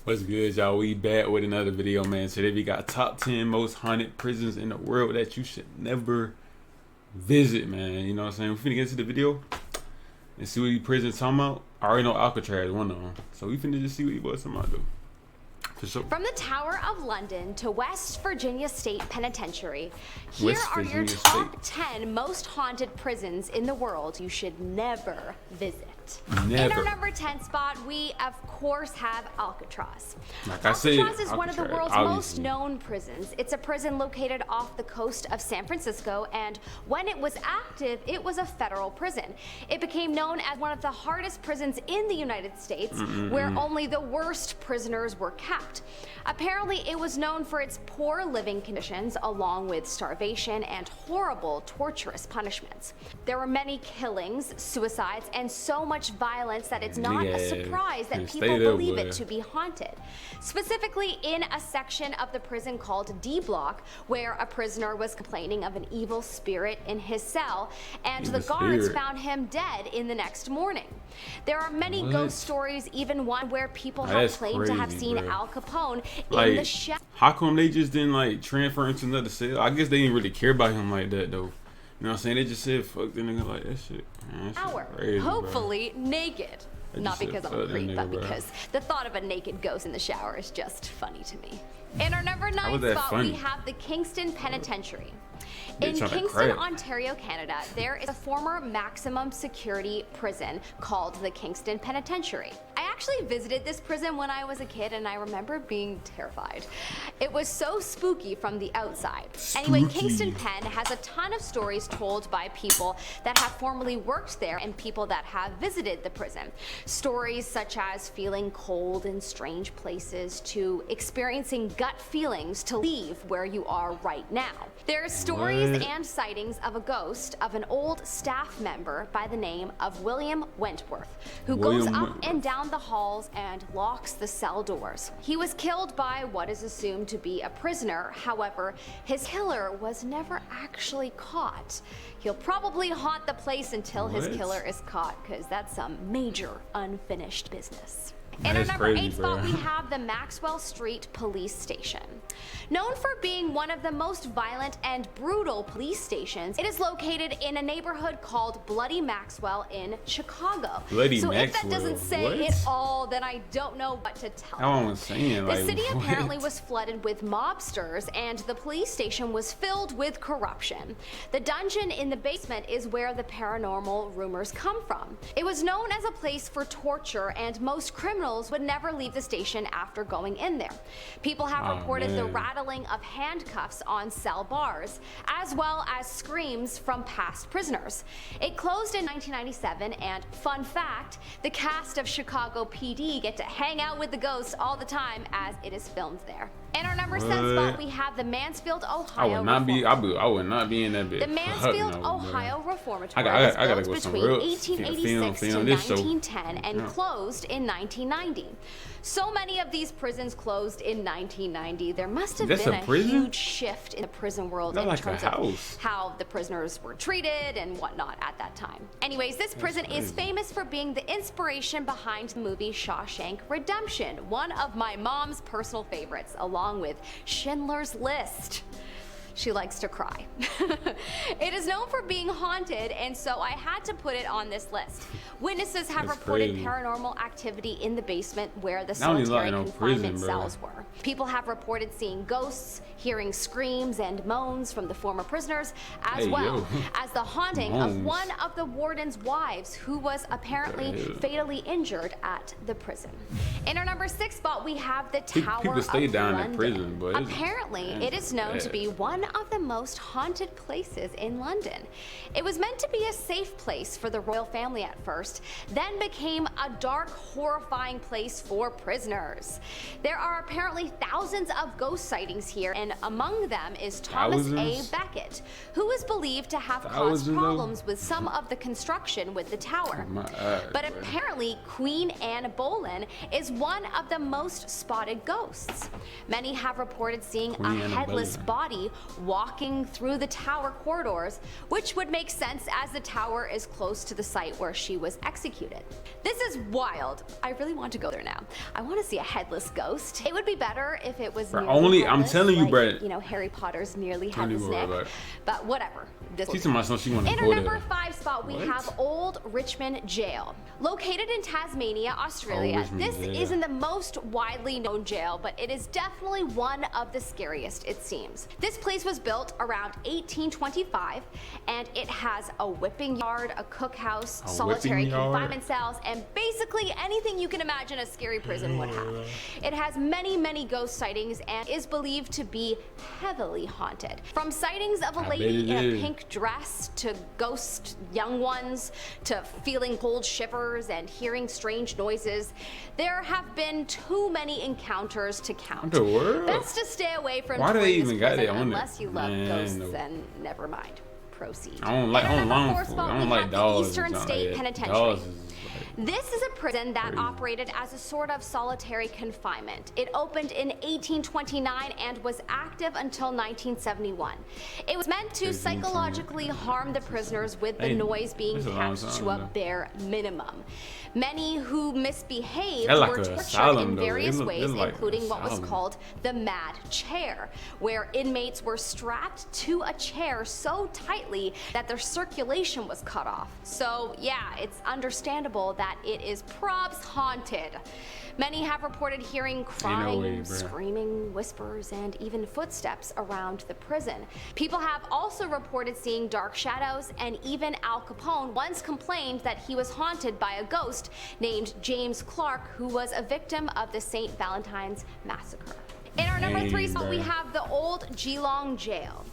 What's good, y'all? We back with another video, man. Today we got top 10 most haunted prisons in the world that you should never visit, man. You know what I'm saying? We finna get into the video and see what these prisons talking about. I already know Alcatraz is one of them, so we finna just see what these boys talking about, though. For sure. From the Tower of London to West Virginia State Penitentiary, here are your top 10 most haunted prisons in the world you should never visit. Never. In our number 10 spot, we of course have Alcatraz. Like I said, Alcatraz is one of the world's obviously most known prisons. It's a prison located off the coast of San Francisco, and when it was active, it was a federal prison. It became known as one of the hardest prisons in the United States, where only the worst prisoners were kept. Apparently, it was known for its poor living conditions, along with starvation and horrible, torturous punishments. There were many killings, suicides, and so much violence that it's not a surprise that people believe it to be haunted. Specifically in a section of the prison called D Block, where a prisoner was complaining of an evil spirit in his cell, and the guards found him dead in the next morning. There are many ghost stories, even one where people have claimed to have seen Al Capone in the shadow. How come they just didn't like transfer into another cell? I guess they didn't really care about him like that, though. You know what I'm saying? They just said, fuck the nigga, like, that shit. Man, that shit crazy, hopefully naked. Not because I'm a creep, nigga, but because the thought of a naked ghost in the shower is just funny to me. In our number 9 spot, we have the Kingston Penitentiary. In Kingston, Ontario, Canada, there is a former maximum security prison called the Kingston Penitentiary. I actually visited this prison when I was a kid, and I remember being terrified. It was so spooky from the outside. Anyway, Kingston Pen has a ton of stories told by people that have formerly worked there and people that have visited the prison. Stories such as feeling cold in strange places to experiencing gut feelings to leave where you are right now. There are stories and sightings of a ghost of an old staff member by the name of William Wentworth, who goes up and down the halls and locks the cell doors. He was killed by what is assumed to be a prisoner. However, his killer was never actually caught. He'll probably haunt the place until his killer is caught, because that's some major unfinished business. In our number 8 spot, we have the Maxwell Street Police Station. Known for being one of the most violent and brutal police stations, it is located in a neighborhood called Bloody Maxwell in Chicago. So if that doesn't say it all, then I don't know what to tell you. The city apparently was flooded with mobsters, and the police station was filled with corruption. The dungeon in the basement is where the paranormal rumors come from. It was known as a place for torture, and most criminals would never leave the station after going in there. People have reported the rattling of handcuffs on cell bars, as well as screams from past prisoners. It closed in 1997, and fun fact, the cast of Chicago PD get to hang out with the ghosts all the time as it is filmed there. In our number 7 spot, we have the Mansfield, Ohio. I would not be in that bitch. The Mansfield, Ohio Reformatory was built between 1886 to 1910 and closed in 1990. So many of these prisons closed in 1990. There must have been a huge shift in the prison world in terms of how the prisoners were treated and whatnot at that time. Anyways, this prison is famous for being the inspiration behind the movie Shawshank Redemption, one of my mom's personal favorites, along with Schindler's List. She likes to cry. It is known for being haunted, and so I had to put it on this list. Witnesses have reported paranormal activity in the basement where the solitary confinement cells were. People have reported seeing ghosts, hearing screams and moans from the former prisoners, as well as the haunting of one of the warden's wives, who was apparently fatally injured at the prison. In our number 6 spot, we have the Tower of London. Apparently, it is known to be one of the most haunted places in London. It was meant to be a safe place for the royal family at first, then became a dark, horrifying place for prisoners. There are apparently thousands of ghost sightings here, and among them is Thomas A. Becket, who is believed to have caused problems with some of the construction with the tower. But apparently, Queen Anne Boleyn is one of the most spotted ghosts. Many have reported seeing a headless body walking through the tower corridors, which would make sense as the tower is close to the site where she was executed. This is wild. I really want to go there now. I want to see a headless ghost. It would be better if it was only headless, I'm telling you, like, Brett. You know, Harry Potter's nearly headless Nick. But whatever. She's in our number 5 spot, we have Old Richmond Jail. Located in Tasmania, Australia, this isn't the most widely known jail, but it is definitely one of the scariest, it seems. This place was built around 1825, and it has a whipping yard, a cookhouse, solitary confinement cells, and basically anything you can imagine a scary prison would have. It has many, many ghost sightings and is believed to be heavily haunted. From sightings of a lady in a pink dress to ghost young ones to feeling cold shivers and hearing strange noises, there have been too many encounters to count. Best to stay away from unless you love ghosts, then never mind. Proceed. I don't like dogs. Eastern State Penitentiary. This is a prison that operated as a sort of solitary confinement. It opened in 1829 and was active until 1971. It was meant to psychologically harm the prisoners with the noise being kept to a bare minimum. Many who misbehaved were tortured in various ways, including what was called the mad chair, where inmates were strapped to a chair so tightly that their circulation was cut off. So yeah, it's understandable that it is props haunted. Many have reported hearing crying, screaming, whispers, and even footsteps around the prison. People have also reported seeing dark shadows, and even Al Capone once complained that he was haunted by a ghost named James Clark, who was a victim of the St. Valentine's Massacre. In our number 3 spot, we have the Old Geelong Jail.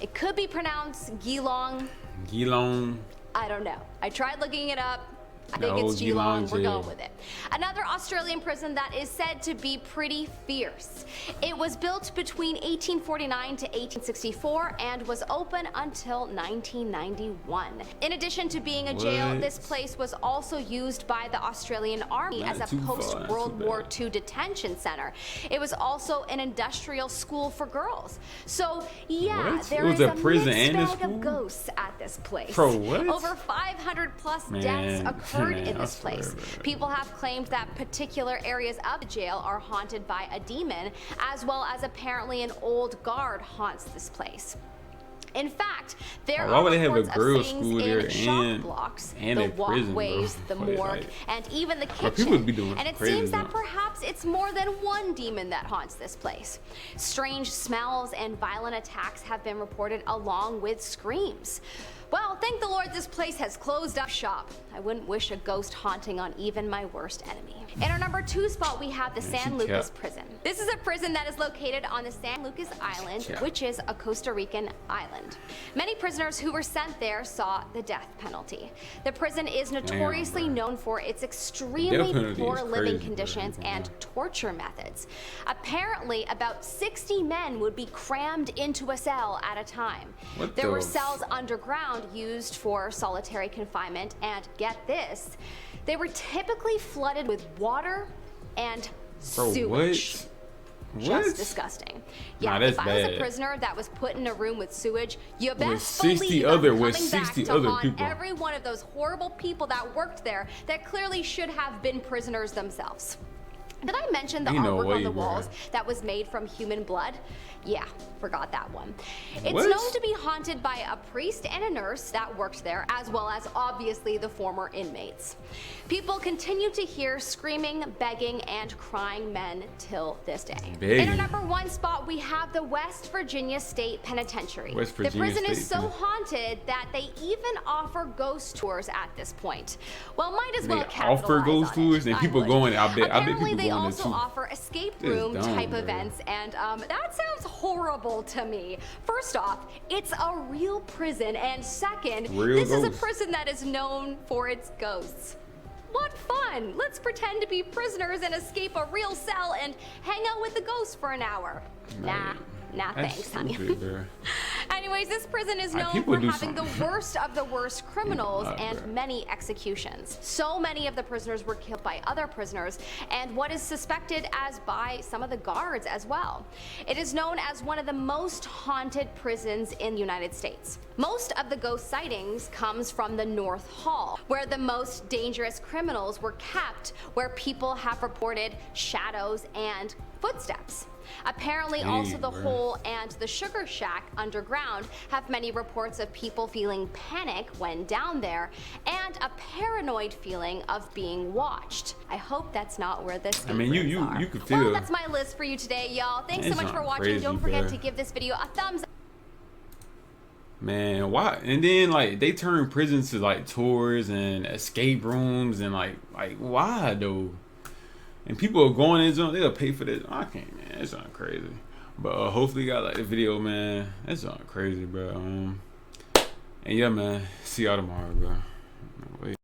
It could be pronounced Geelong. Geelong. I don't know. I tried looking it up. I think it's Geelong. We're going with it. Another Australian prison that is said to be pretty fierce. It was built between 1849 to 1864 and was open until 1991. In addition to being a jail, this place was also used by the Australian Army as a post-World War II detention center. It was also an industrial school for girls. So yeah, there is a mixed bag of ghosts at this place. Over 500 plus deaths occurred in this place. People have claimed that particular areas of the jail are haunted by a demon, as well as apparently an old guard haunts this place. In fact, there are reports of things in shop blocks, the walkways, the morgue, and even the kitchen. And it seems that perhaps it's more than one demon that haunts this place. Strange smells and violent attacks have been reported, along with screams. Well, thank the Lord this place has closed up shop. I wouldn't wish a ghost haunting on even my worst enemy. In our number 2 spot, we have the San Lucas Prison. This is a prison that is located on the San Lucas Island, which is a Costa Rican island. Many prisoners who were sent there saw the death penalty. The prison is notoriously known for its extremely poor living conditions and torture methods. Apparently, about 60 men would be crammed into a cell at a time. There were cells underground used for solitary confinement, and get this, they were typically flooded with water and sewage. Just disgusting. Yeah, if I was a prisoner that was put in a room with sewage, you best believe I'm coming back to haunt every one of those horrible people that worked there that clearly should have been prisoners themselves. Did I mention the artwork on the walls that was made from human blood? Yeah, forgot that one. It's known to be haunted by a priest and a nurse that worked there, as well as obviously the former inmates. People continue to hear screaming, begging, and crying men till this day. In our number 1 spot, we have the West Virginia State Penitentiary. The prison is so haunted that they even offer ghost tours at this point. Well, might as well capitalize offer ghost tours, and people going. I bet people going. They also offer escape room type events, and that sounds horrible to me. First off, it's a real prison, and second, this is a prison that is known for its ghosts. What fun! Let's pretend to be prisoners and escape a real cell and hang out with the ghosts for an hour. Nah, thanks, honey. Anyways, this prison is known for having the worst of the worst criminals and many executions. So many of the prisoners were killed by other prisoners, and what is suspected as by some of the guards as well. It is known as one of the most haunted prisons in the United States. Most of the ghost sightings comes from the North Hall, where the most dangerous criminals were kept, where people have reported shadows and footsteps. Apparently, also the Hole and the Sugar Shack underground have many reports of people feeling panic when down there and a paranoid feeling of being watched. I hope that's not where this. I mean, you could feel. Well, that's my list for you today, y'all. Thanks so much for watching. Crazy, don't forget to give this video a thumbs up. Man, why? And then like they turn prisons to like tours and escape rooms and like why though? And people are going in zone, they'll pay for this. I can't, man. It's not crazy. But hopefully you got like the video, man. That's not crazy, bro. And yeah, man. See y'all tomorrow, bro. Wait.